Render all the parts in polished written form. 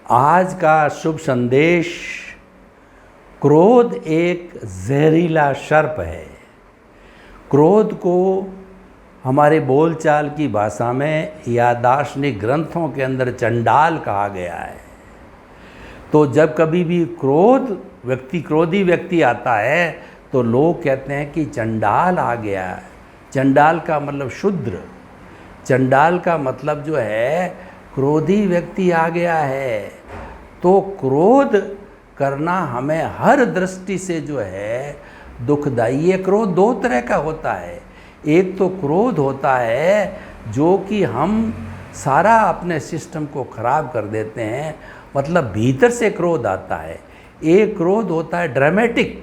आज का शुभ संदेश, क्रोध एक जहरीला सर्प है। क्रोध को हमारे बोलचाल की भाषा में या दार्शनिक ग्रंथों के अंदर चंडाल कहा गया है। तो जब कभी भी क्रोधी व्यक्ति आता है तो लोग कहते हैं कि चंडाल आ गया है। चंडाल का मतलब शूद्र, चंडाल का मतलब जो है क्रोधी व्यक्ति आ गया है। तो क्रोध करना हमें हर दृष्टि से जो है दुखदाई। ये क्रोध दो तरह का होता है। एक तो क्रोध होता है जो कि हम सारा अपने सिस्टम को ख़राब कर देते हैं, मतलब भीतर से क्रोध आता है। एक क्रोध होता है ड्रामेटिक,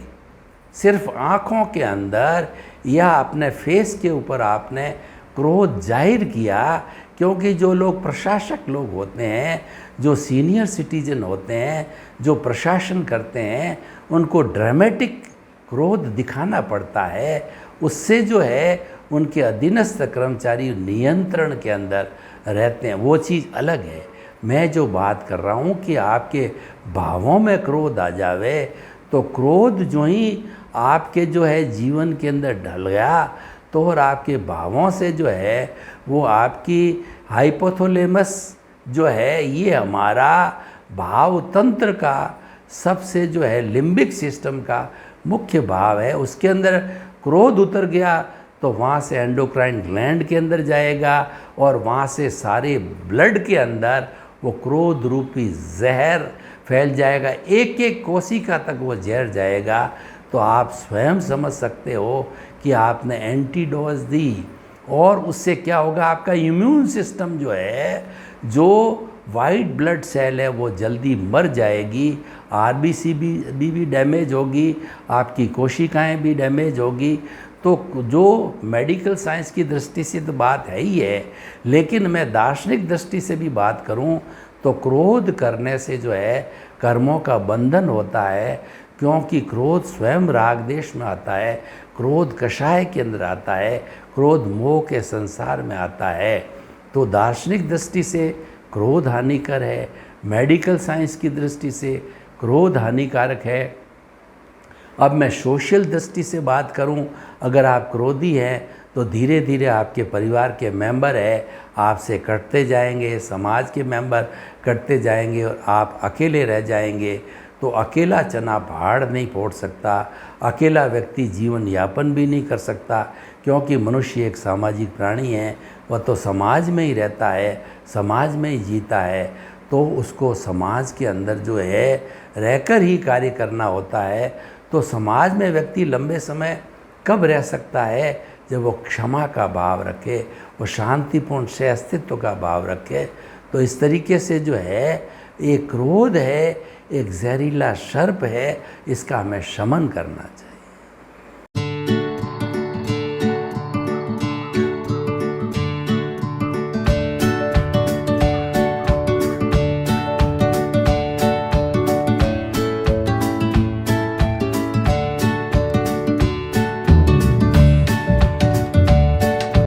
सिर्फ आँखों के अंदर या अपने फेस के ऊपर आपने क्रोध जाहिर किया। क्योंकि जो लोग प्रशासक लोग होते हैं, जो सीनियर सिटीजन होते हैं, जो प्रशासन करते हैं, उनको ड्रामेटिक क्रोध दिखाना पड़ता है। उससे जो है उनके अधीनस्थ कर्मचारी नियंत्रण के अंदर रहते हैं। वो चीज़ अलग है। मैं जो बात कर रहा हूँ कि आपके भावों में क्रोध आ जावे, तो क्रोध जो ही आपके जो है जीवन के अंदर ढल गया तो और आपके भावों से जो है वो आपकी हाइपोथैलेमस जो है, ये हमारा भाव तंत्र का सबसे जो है लिम्बिक सिस्टम का मुख्य भाव है। उसके अंदर क्रोध उतर गया तो वहाँ से एंडोक्राइन ग्लैंड के अंदर जाएगा और वहाँ से सारे ब्लड के अंदर वो क्रोध रूपी जहर फैल जाएगा। एक एक कोशिका तक वो जहर जाएगा। तो आप स्वयं समझ सकते हो कि आपने एंटीडोज दी और उससे क्या होगा, आपका इम्यून सिस्टम जो है, जो वाइट ब्लड सेल है, वो जल्दी मर जाएगी। आरबीसी भी डैमेज होगी, आपकी कोशिकाएं भी डैमेज होगी। तो जो मेडिकल साइंस की दृष्टि से तो बात है ही है, लेकिन मैं दार्शनिक दृष्टि से भी बात करूं तो क्रोध करने से जो है कर्मों का बंधन होता है। क्योंकि क्रोध स्वयं राग देश में आता है, क्रोध कषाय के अंदर आता है, क्रोध मोह के संसार में आता है। तो दार्शनिक दृष्टि से क्रोध हानिकर है, मेडिकल साइंस की दृष्टि से क्रोध हानिकारक है। अब मैं सोशल दृष्टि से बात करूं, अगर आप क्रोधी हैं तो धीरे धीरे आपके परिवार के मेंबर है आपसे कटते जाएंगे, समाज के मेंबर कटते जाएंगे और आप अकेले रह जाएंगे। तो अकेला चना पहाड़ नहीं फोड़ सकता, अकेला व्यक्ति जीवन यापन भी नहीं कर सकता। क्योंकि मनुष्य एक सामाजिक प्राणी है, वह तो समाज में ही रहता है, समाज में ही जीता है। तो उसको समाज के अंदर जो है रहकर ही कार्य करना होता है। तो समाज में व्यक्ति लंबे समय कब रह सकता है, जब वो क्षमा का भाव रखे, वो शांतिपूर्ण से अस्तित्व का भाव रखे। तो इस तरीके से जो है एक क्रोध है, एक जहरीला सर्प है, इसका हमें शमन करना चाहिए।